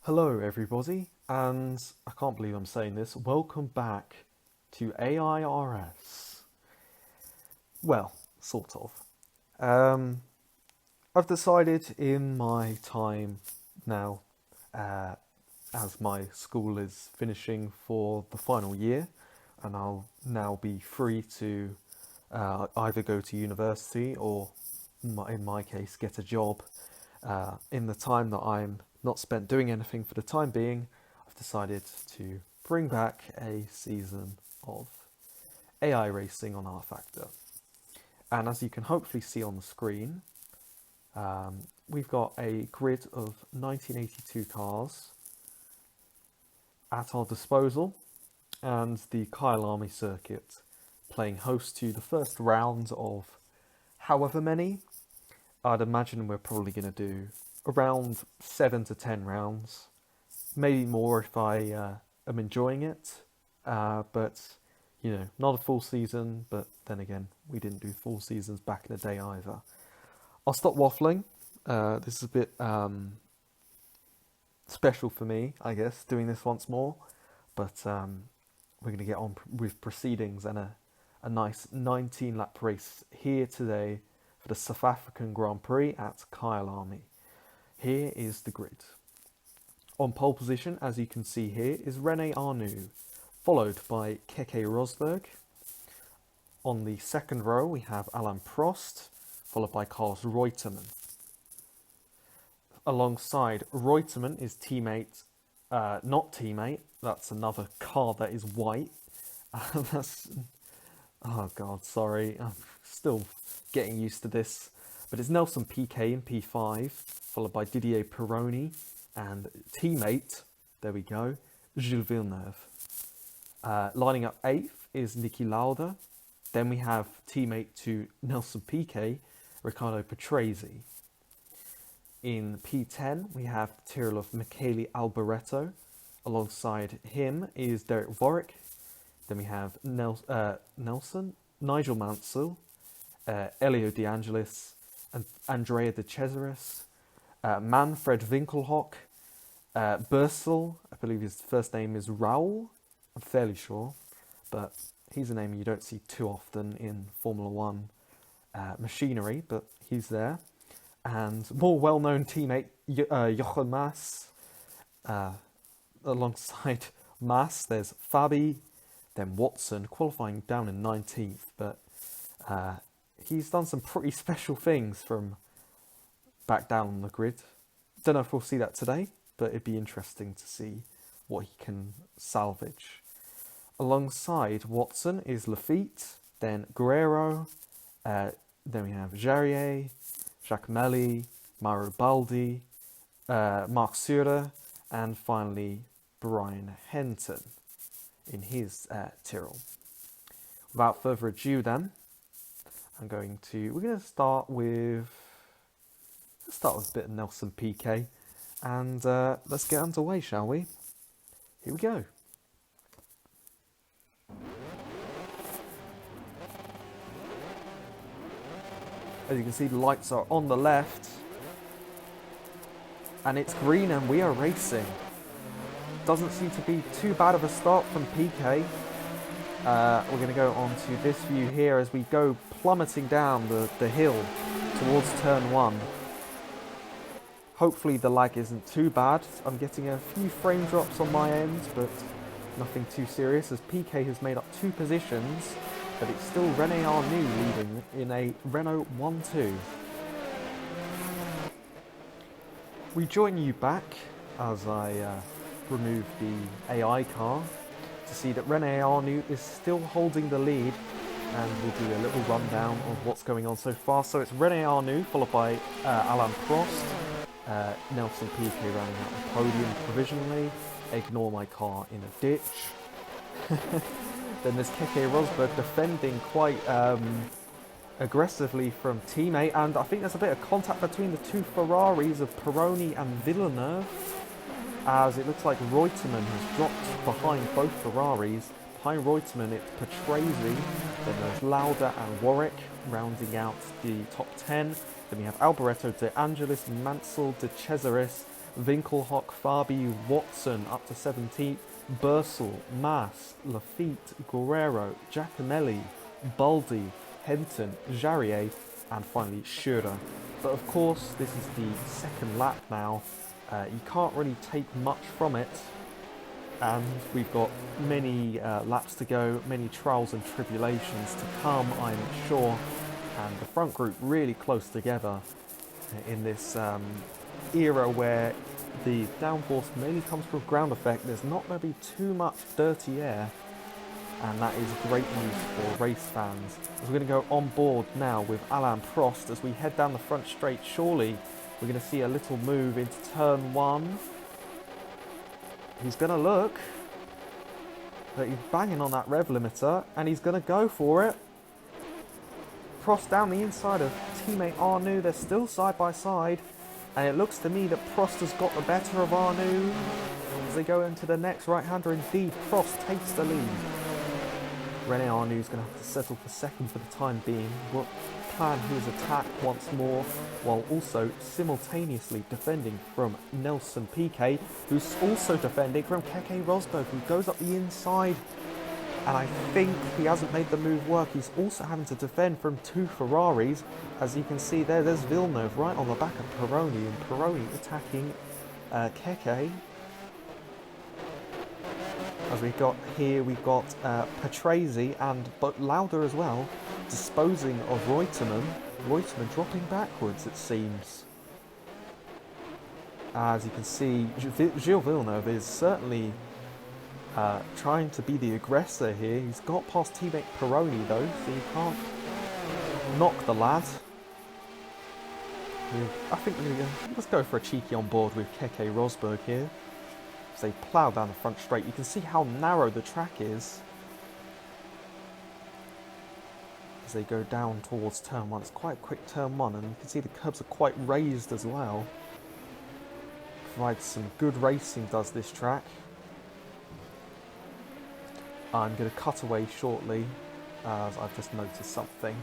Hello, everybody, and I can't believe I'm saying this. Welcome back to AIRS. Well, sort of. Um, I've decided in my time now, uh, as my school is finishing for the final year, and I'll now be free to either go to university or, in my case, get a job. In the time that I'm not spent doing anything for the time being, I've decided to bring back a season of AI racing on R Factor. And as you can hopefully see on the screen, we've got a grid of 1982 cars at our disposal, and the Kyalami circuit playing host to the first round of however many. I'd imagine we're probably going to do around 7 to 10 rounds, maybe more if I am enjoying it. But not a full season. But then again, we didn't do full seasons back in the day either. I'll stop waffling. This is a bit special for me, I guess, doing this once more. But we're going to get on with proceedings and a nice 19-lap race here today for the South African Grand Prix at Kyalami. Here is the grid. On pole position, as you can see here, is René Arnoux, followed by Keke Rosberg. On the second row, we have Alain Prost, followed by Carlos Reutemann. Alongside Reutemann is teammate, not teammate, that's another car that is white. Oh god, sorry, I'm still getting used to this. But it's Nelson Piquet in P5, followed by Didier Pironi, and teammate, there we go, Gilles Villeneuve. Lining up 8th is Niki Lauda. Then we have teammate to Nelson Piquet, Riccardo Patrese. In P10, we have the Tyrrell of Michele Alboreto. Alongside him is Derek Warwick. Then we have Nigel Mansell, Elio De Angelis, and Andrea De Cesaris, Manfred Winkelhock, Bursel, I believe his first name is Raul, I'm fairly sure, but he's a name you don't see too often in Formula One machinery, but he's there. And more well-known teammate, Jochen Mass. Alongside Mass, there's Fabi, then Watson, qualifying down in 19th, but he's done some pretty special things from back down on the grid. Don't know if we'll see that today, but it'd be interesting to see what he can salvage. Alongside Watson is Lafitte, then Guerrero, then we have Jarier, Jacques Melli, Mauro Baldi, Mark Surer, and finally Brian Henton in his Tyrrell. Without further ado then, we're going to start with a bit of Nelson Piquet, and let's get underway, shall we? Here we go. As you can see, the lights are on the left, and it's green and we are racing. Doesn't seem to be too bad of a start from Piquet. We're going to go on to this view here as we go plummeting down the hill towards turn 1. Hopefully the lag isn't too bad. I'm getting a few frame drops on my end, but nothing too serious as Piquet has made up 2 positions, but it's still René Arnoux leading in a Renault 1-2. We join you back as I remove the AI car to see that René Arnoux is still holding the lead, and we'll do a little rundown of what's going on so far. So it's René Arnoux followed by Alain Prost, Nelson Piquet rounding out the podium provisionally. Ignore my car in a ditch. Then there's Keke Rosberg defending quite aggressively from teammate, and I think there's a bit of contact between the 2 Ferraris of Pironi and Villeneuve, as it looks like Reutemann has dropped behind both Ferraris. Behind Reutemann it's Patrese, then there's Lauda and Warwick rounding out the top 10. Then we have Alboreto, De Angelis, Mansell, De Cesaris, Winkelhock, Fabi, Watson up to 17th, Bursell, Mass, Lafitte, Guerrero, Giacomelli, Baldi, Henton, Jarrier, and finally Schürer. But of course, this is the second lap now. You can't really take much from it, and we've got many laps to go, many trials and tribulations to come, I'm sure. And the front group really close together in this era where the downforce mainly comes from ground effect. There's not going to be too much dirty air, and that is great news for race fans. As we're going to go on board now with Alain Prost as we head down the front straight. Surely we're going to see a little move into turn 1. He's going to look, but he's banging on that rev limiter, and he's going to go for it. Prost down the inside of teammate Arnoux. They're still side by side, and it looks to me that Prost has got the better of Arnoux as they go into the next right-hander. Indeed, Prost takes the lead. René Arnoux going to have to settle for second for the time being. Will plan his attack once more, while also simultaneously defending from Nelson Piquet, who's also defending from Keke Rosberg, who goes up the inside. And I think he hasn't made the move work. He's also having to defend from 2 Ferraris. As you can see there's Villeneuve right on the back of Pironi, and Pironi attacking Keke. As we've got Patrese and but Lauda as well, disposing of Reutemann. Reutemann dropping backwards, it seems. As you can see, Gilles Villeneuve is certainly trying to be the aggressor here. He's got past teammate Pironi though, so you can't knock the lad. I think let's go for a cheeky on board with Keke Rosberg here. As they plough down the front straight, you can see how narrow the track is. As they go down towards turn 1, it's quite a quick turn 1, and you can see the curbs are quite raised as well. Provides some good racing, does this track. I'm going to cut away shortly, as I've just noticed something.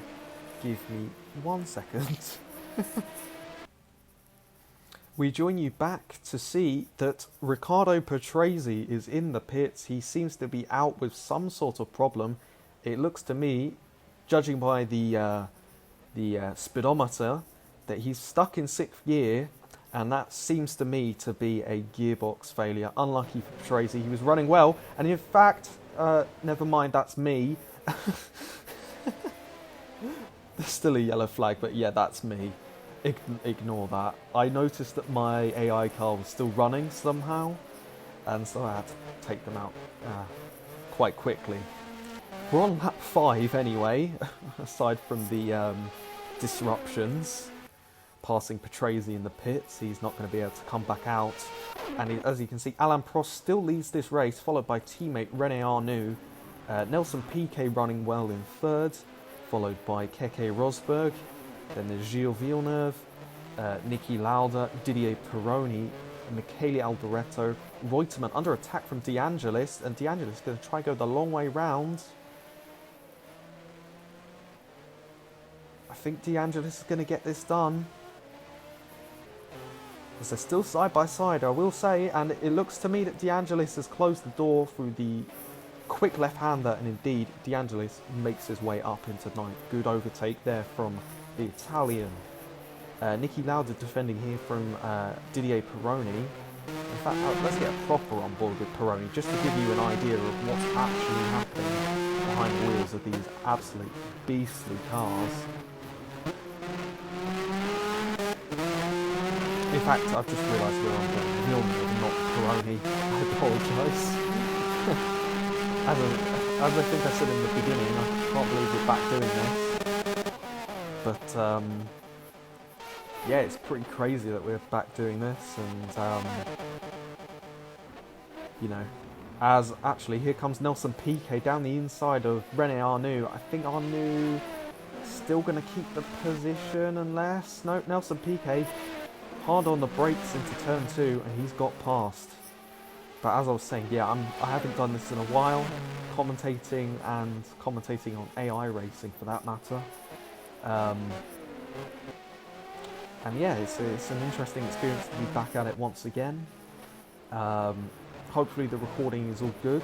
Give me 1 second. We join you back to see that Riccardo Patrese is in the pits. He seems to be out with some sort of problem. It looks to me, judging by the speedometer, that he's stuck in 6th gear, and that seems to me to be a gearbox failure. Unlucky for Patrese. He was running well, and in fact, never mind, that's me. There's still a yellow flag, but yeah, that's me. Ignore that. I noticed that my AI car was still running somehow, and so I had to take them out quite quickly. We're on lap 5 anyway, aside from the disruptions. Passing Patrese in the pits, he's not going to be able to come back out. And as you can see, Alain Prost still leads this race, followed by teammate René Arnoux. Nelson Piquet running well in 3rd, followed by Keke Rosberg. Then there's Gilles Villeneuve, Niki Lauda, Didier Pironi, Michele Alboreto, Reutemann under attack from De Angelis, and De Angelis is going to try and go the long way round. I think De Angelis is going to get this done. As they're still side by side, I will say, and it looks to me that De Angelis has closed the door through the quick left-hander, and indeed De Angelis makes his way up into 9th. Good overtake there from the Italian. Niki Lauda defending here from Didier Pironi. In fact, let's get a proper on board with Pironi, just to give you an idea of what's actually happening behind the wheels of these absolute beastly cars. In fact, I've just realised we're on Villeneuve, not Pironi. I apologise. As I think I said in the beginning, I can't believe we're back doing this. But, yeah, it's pretty crazy that we're back doing this, and, you know, as actually, here comes Nelson Piquet down the inside of René Arnoux. I think Arnoux still going to keep the position unless, no, Nelson Piquet hard on the brakes into turn 2, and he's got past. But as I was saying, yeah, I haven't done this in a while, commentating on AI racing for that matter. And yeah, it's an interesting experience to be back at it once again. Um, Hopefully the recording is all good,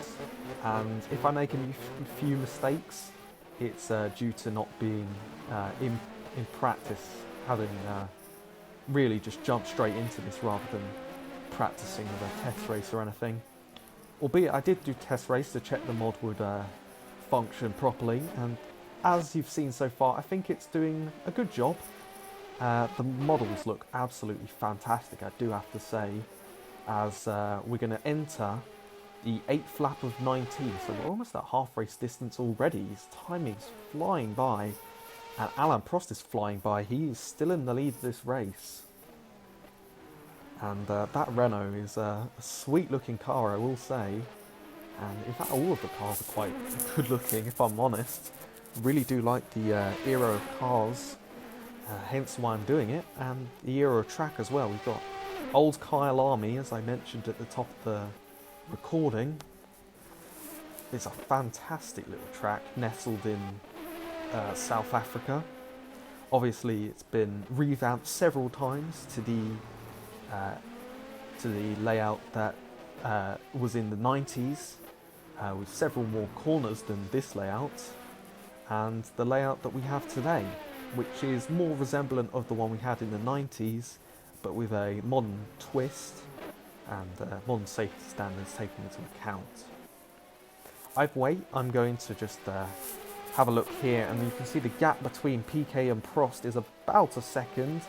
and if I make a few mistakes, it's due to not being in practice, having really just jumped straight into this rather than practicing with a test race or anything. Albeit I did do test race to check the mod would function properly, and as you've seen so far, I think it's doing a good job. The models look absolutely fantastic, I do have to say, as we're going to enter the 8th lap of 19, so we're almost at half race distance already. His timing's flying by, and Alain Prost is flying by. He is still in the lead of this race. And that Renault is a sweet looking car, I will say. And in fact, all of the cars are quite good looking, if I'm honest. Really do like the era of cars, hence why I'm doing it, and the era of track as well. We've got old Kyalami, as I mentioned at the top of the recording. It's a fantastic little track nestled in South Africa. Obviously, it's been revamped several times to the layout that was in the 90s, with several more corners than this layout, and the layout that we have today, which is more resemblant of the one we had in the 90s, but with a modern twist and modern safety standards taken into account. Either way, I'm going to just have a look here, and you can see the gap between PK and Prost is about a second.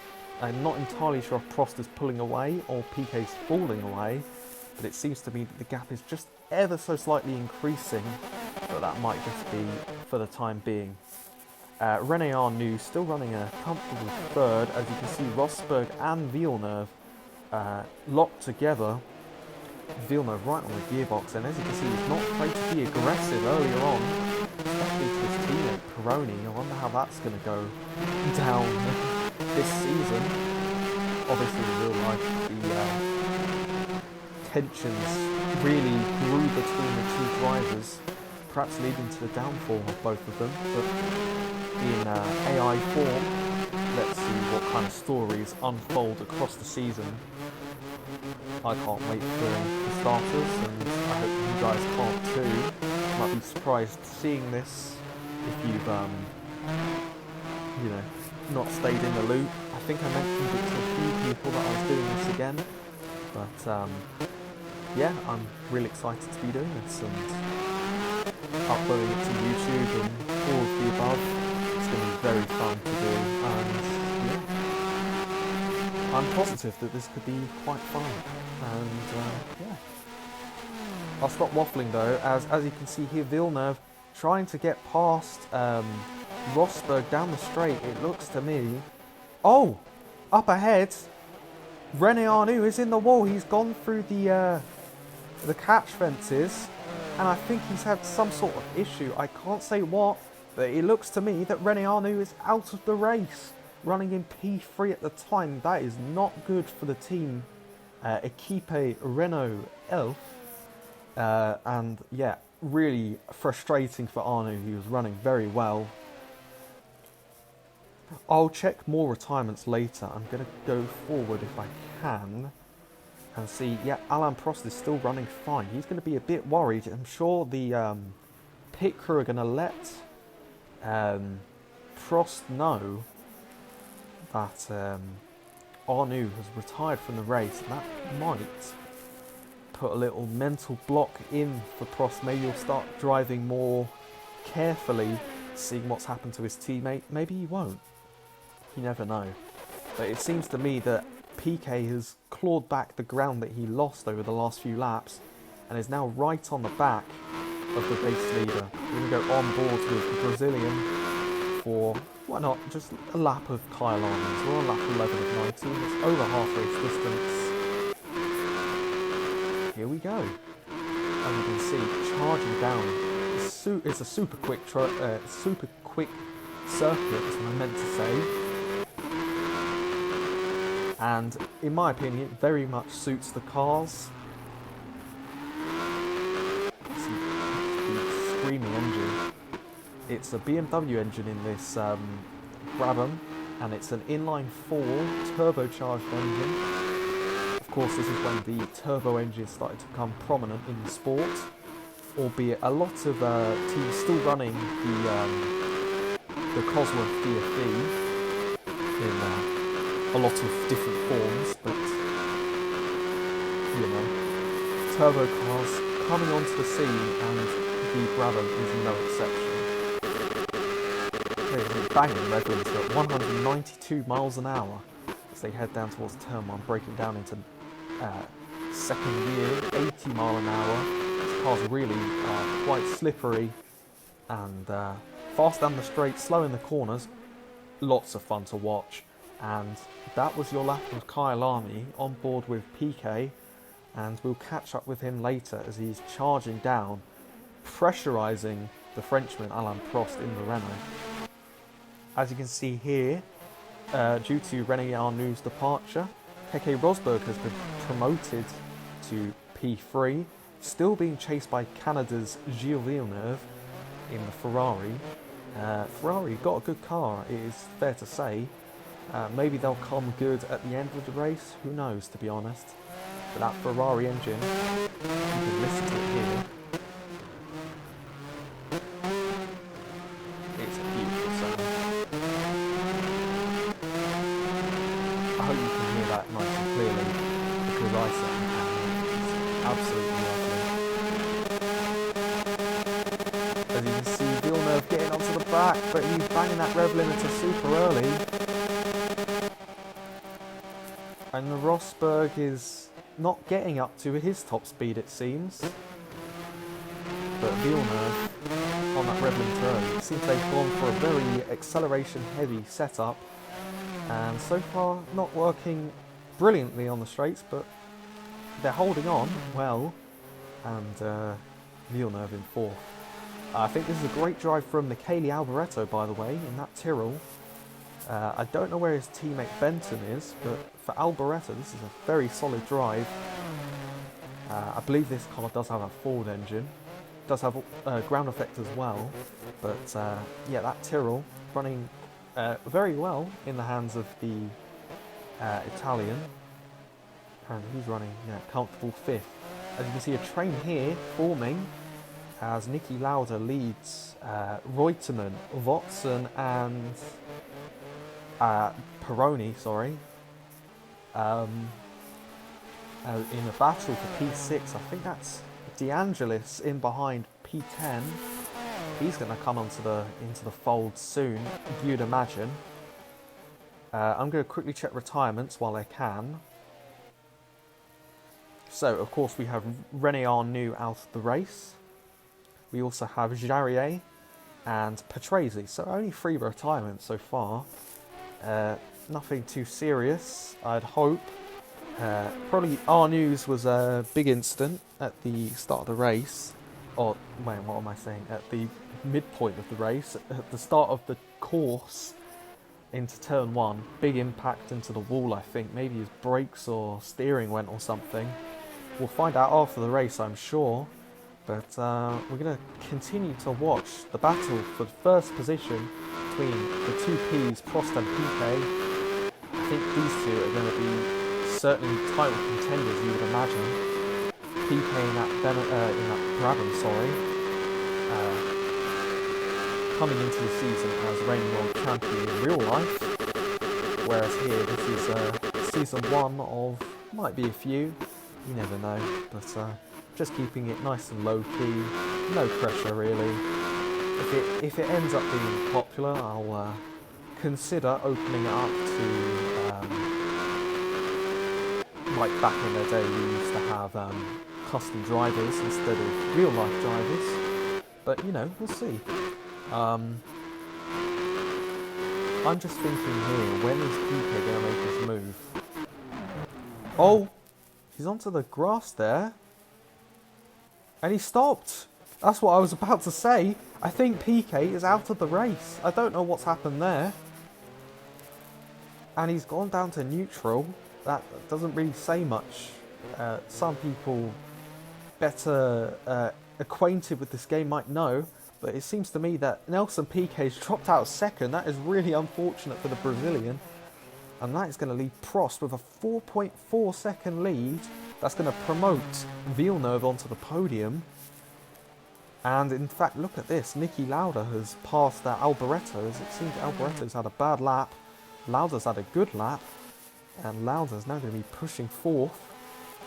I'm not entirely sure if Prost is pulling away or PK's falling away, but it seems to me that the gap is just ever so slightly increasing, but that might just be for the time being. René Arnoux still running a comfortable third, as you can see Rosberg and Villeneuve locked together. Villeneuve right on the gearbox, and as you can see he's not afraid to be aggressive earlier on, especially to his teammate Pironi. I wonder how that's going to go down this season. Obviously in real life the tensions really grew between the two drivers, perhaps leading to the downfall of both of them, but in AI form, let's see what kind of stories unfold across the season. I can't wait for the starters, and I hope you guys can't too. Might be surprised seeing this if you've not stayed in the loop. I think I mentioned it to a few people that I was doing this again, but yeah, I'm really excited to be doing this and uploading it to YouTube and all of the above. It's going to be very fun to do, and yeah, I'm positive that this could be quite fun, and yeah. I'll stop waffling though, as you can see here, Villeneuve trying to get past Rosberg down the straight, it looks to me. Oh! Up ahead, René Arnoux is in the wall. He's gone through the catch fences, and I think he's had some sort of issue. I can't say what, but it looks to me that René Arnoux is out of the race, running in P3 at the time. That is not good for the team Equipe Renault Elf, and yeah, really frustrating for Arnoux. He was running very well. I'll check more retirements later. I'm going to go forward if I can and see, yeah, Alain Prost is still running fine. He's going to be a bit worried. I'm sure the pit crew are going to let Prost know that Arnoux has retired from the race, and that might put a little mental block in for Prost. Maybe he'll start driving more carefully, seeing what's happened to his teammate. Maybe he won't. You never know. But it seems to me that PK has clawed back the ground that he lost over the last few laps and is now right on the back of the race leader. We're going to go on board with the Brazilian for, why not, just a lap of Kyalami. We're on lap 11 of 19. It's over half race distance. Here we go. And you can see, charging down. It's a super quick circuit, as I meant to say. And in my opinion, it very much suits the cars. See the screaming engine. It's a BMW engine in this Brabham, and it's an inline-4 turbocharged engine. Of course, this is when the turbo engine started to become prominent in the sport, albeit a lot of teams still running the Cosworth DFV in a lot of different forms, but you know, turbo cars coming onto the scene, and the Brabham is no exception. They're banging rev limits at 192 miles an hour as they head down towards turn 1, breaking down into second gear, 80 mile an hour. These cars really are quite slippery and fast down the straight, slow in the corners. Lots of fun to watch. And that was your lap of Kyalami on board with PK, and we'll catch up with him later as he's charging down, pressurising the Frenchman Alain Prost in the Renault. As you can see here, due to René Arnoux' departure, Keke Rosberg has been promoted to P3, still being chased by Canada's Gilles Villeneuve in the Ferrari. Ferrari got a good car, it is fair to say. Maybe they'll come good at the end of the race, who knows, to be honest. But that Ferrari engine, you can listen to it here. It's a beautiful sound. I hope you can hear that nice and clearly, because I certainly can. It's absolutely lovely. As you can see, Villeneuve getting onto the back, but he's banging that rev limiter super early. And the Rosberg is not getting up to his top speed, it seems. But Villeneuve on that rev limiter early. It seems they've gone for a very acceleration heavy setup, and so far not working brilliantly on the straights, but they're holding on well. And Villeneuve in fourth. I think this is a great drive from Michele Alboreto, by the way, in that Tyrrell. I don't know where his teammate Benton is, but for Alboreto, this is a very solid drive. I believe this car does have a Ford engine, does have ground effect as well, but yeah, that Tyrrell running very well in the hands of the Italian, and he's running comfortable fifth. As you can see, a train here forming as Niki Lauda leads Reutemann, Watson and Peroni, sorry, in a battle for P6. I think that's De Angelis in behind P10. He's going to come into the fold soon, you'd imagine. I'm going to quickly check retirements while I can. So, of course, we have René Arnoux out of the race. We also have Jarier and Patrese. So only 3 retirements so far. Nothing too serious, I'd hope. Probably Arnoux was a big incident at the start of the race. Or, wait, what am I saying? At the midpoint of the race, at the start of the course into turn 1. Big impact into the wall, I think. Maybe his brakes or steering went or something. We'll find out after the race, I'm sure. But we're going to continue to watch the battle for the first position between the two Ps, Prost and PK. I think these two are going to be certainly title contenders, you would imagine. PK in that Brabham, coming into the season as reigning world champion in real life, whereas here this is season 1 of, might be a few, you never know, but just keeping it nice and low key, no pressure really. If it ends up being popular, I'll consider opening it up to, like back in the day we used to have custom drivers instead of real life drivers, but you know, we'll see. I'm just thinking here, when is PK going to make his move? Oh, he's onto the grass there. And he stopped. That's what I was about to say. I think PK is out of the race. I don't know what's happened there. And he's gone down to neutral. That doesn't really say much. Some people better acquainted with this game might know. But it seems to me that Nelson Piquet's dropped out second. That is really unfortunate for the Brazilian. And that is going to leave Prost with a 4.4 second lead. That's going to promote Villeneuve onto the podium. And in fact, look at this. Niki Lauda has passed Alboreto. As it seems Alboreto's had a bad lap. Lauda's had a good lap. And Lauda's now going to be pushing fourth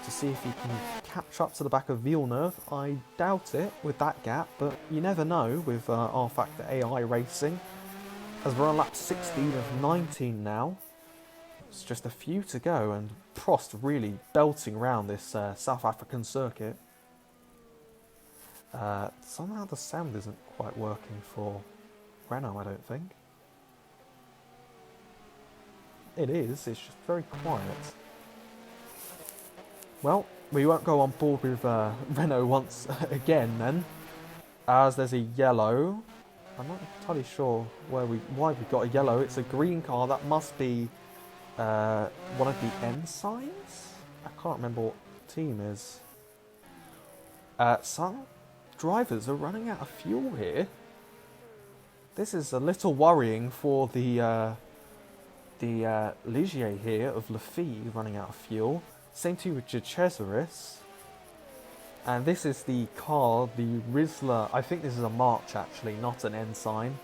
to see if he can catch up to the back of Villeneuve. I doubt it with that gap, but you never know with R-Factor AI Racing. As we're on lap 16 of 19 now. It's just a few to go, and Prost really belting around this South African circuit. Somehow the sound isn't quite working for Renault, I don't think. It is, it's just very quiet. Well, we won't go on board with Renault once again then, as there's a yellow. I'm not entirely sure why we got a yellow. It's a green car. That must be one of the ensigns? I can't remember what team is. Some drivers are running out of fuel here. This is a little worrying for the Ligier here of Lafille running out of fuel. Same too with Cesaris. And this is the car, the Rizzler. I think this is a March actually, not an ensign.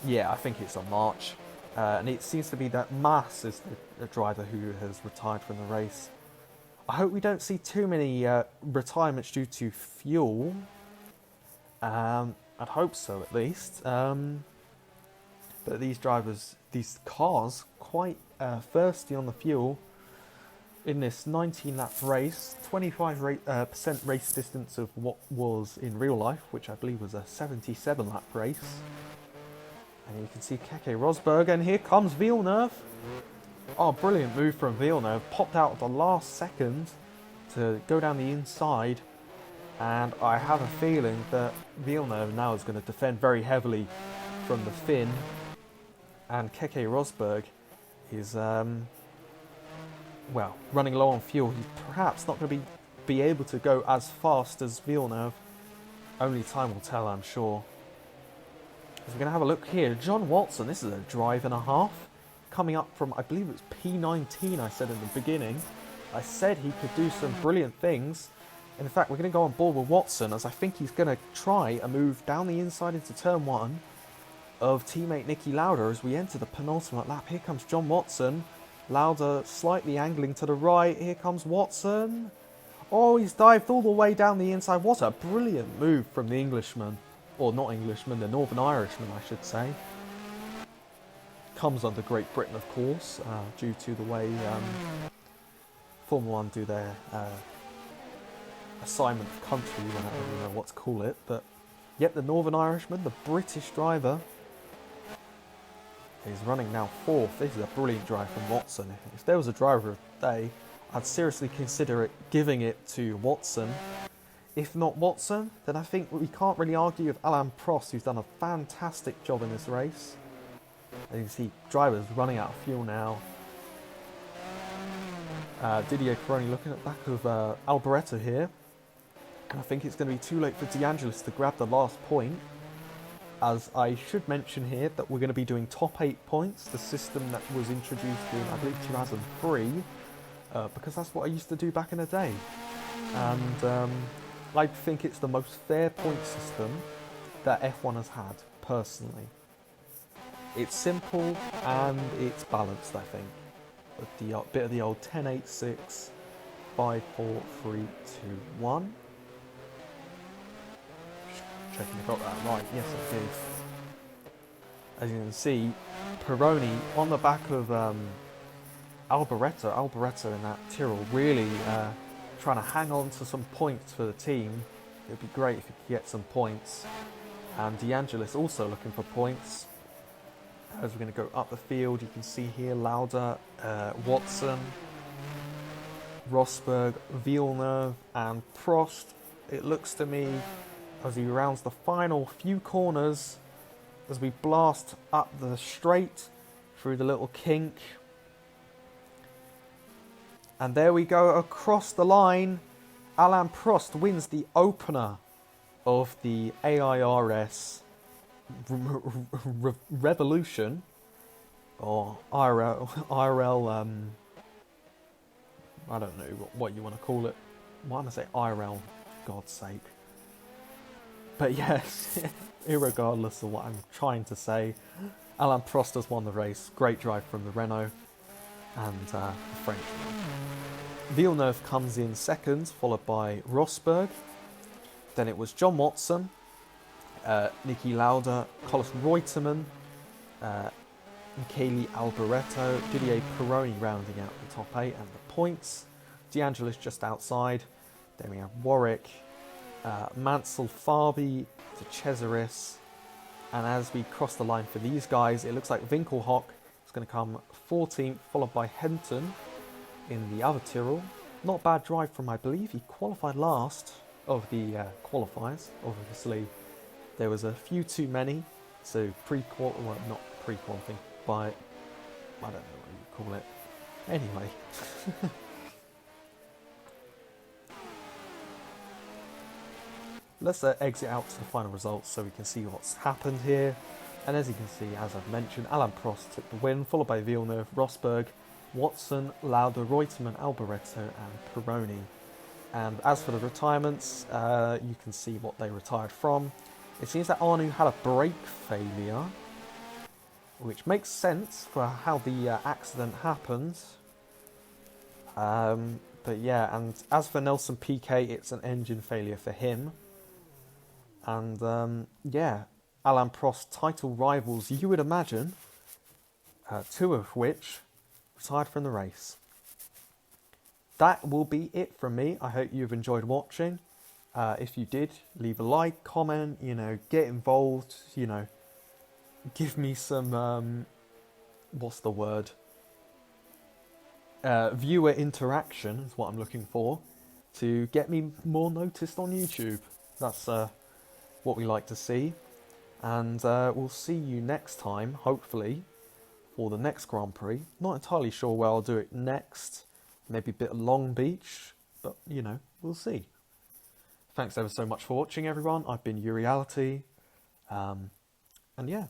Yeah, I think it's a March. And it seems to be that Mas is the driver who has retired from the race. I hope we don't see too many retirements due to fuel. I'd hope so at least. But these drivers, these cars, quite thirsty on the fuel. In this 19-lap race, 25% race distance of what was in real life, which I believe was a 77-lap race. And you can see Keke Rosberg, and here comes Villeneuve. Oh, brilliant move from Villeneuve. Popped out at the last second to go down the inside. And I have a feeling that Villeneuve now is going to defend very heavily from the Finn. And Keke Rosberg is, well, running low on fuel. He's perhaps not going to be able to go as fast as Villeneuve. Only time will tell, I'm sure. So we're going to have a look here. John Watson, this is a drive and a half. Coming up from, I believe it was P19 I said in the beginning. I said he could do some brilliant things. And in fact, we're going to go on board with Watson, as I think he's going to try a move down the inside into turn 1 of teammate Niki Lauda as we enter the penultimate lap. Here comes John Watson. Lauda slightly angling to the right. Here comes Watson. Oh, he's dived all the way down the inside. What a brilliant move from the Englishman. Or not Englishman, the Northern Irishman, I should say. Comes under Great Britain, of course, due to the way Formula 1 do their assignment of country, I don't really know what to call it. But, yep, the Northern Irishman, the British driver, is running now fourth. This is a brilliant drive from Watson. If there was a driver of the day, I'd seriously consider giving it to Watson. If not Watson, then I think we can't really argue with Alain Prost, who's done a fantastic job in this race. And you can see drivers running out of fuel now. Didier Pironi looking at the back of Alboreto here. And I think it's going to be too late for De Angelis to grab the last point. As I should mention here that we're going to be doing top 8 points, the system that was introduced in, I believe, 2003. Because that's what I used to do back in the day. And I think it's the most fair point system that F1 has had, personally. It's simple and it's balanced, I think. With the bit of the old 10, 8, 6, 5, 4, 3, 2, 1. Checking I got that right. Yes, I did. As you can see, Pironi on the back of Alboreto in that Tyrrell, really trying to hang on to some points for the team. It would be great if he could get some points. And De Angelis also looking for points. As we're going to go up the field, you can see here Lauda, Watson, Rosberg, Villeneuve and Prost. It looks to me as he rounds the final few corners as we blast up the straight through the little kink. And there we go across the line. Alain Prost wins the opener of the AIRS revolution, or IRL, I don't know what you want to call it. Why am I say IRL? For God's sake. But yes, irregardless of what I'm trying to say, Alain Prost has won the race. Great drive from the Renault and the Frenchman. Villeneuve comes in second, followed by Rosberg. Then it was John Watson, Niki Lauda, Collis Reutemann, Michele Alboreto, Didier Pironi rounding out the top 8 and the points. D'Angelis just outside. Then we have Warwick, Mansell, Farby, De Cesaris. And as we cross the line for these guys, it looks like Winkelhock is going to come 14th, followed by Henton in the other Tyrrell. Not bad drive from, I believe, he qualified last of the qualifiers. Obviously, there was a few too many, so well, not pre-qualifying, but I don't know what you call it. Anyway. Let's exit out to the final results so we can see what's happened here. And as you can see, as I've mentioned, Alain Prost took the win, followed by Villeneuve, Rosberg, Watson, Lauda, Reutemann, Alboreto and Pironi. And as for the retirements, you can see what they retired from. It seems that Arnoux had a brake failure, which makes sense for how the accident happened. But yeah, and as for Nelson Piquet, it's an engine failure for him. And yeah, Alain Prost title rivals, you would imagine, two of which retired from the race. That will be it from me. I hope you've enjoyed watching. If you did, leave a like, comment, get involved, give me some, what's the word? Viewer interaction is what I'm looking for to get me more noticed on YouTube. That's what we like to see. And we'll see you next time, hopefully, for the next Grand Prix. Not entirely sure where I'll do it next. Maybe a bit of Long Beach, but, we'll see. Thanks ever so much for watching, everyone. I've been Uriality. And yeah,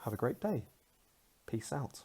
have a great day. Peace out.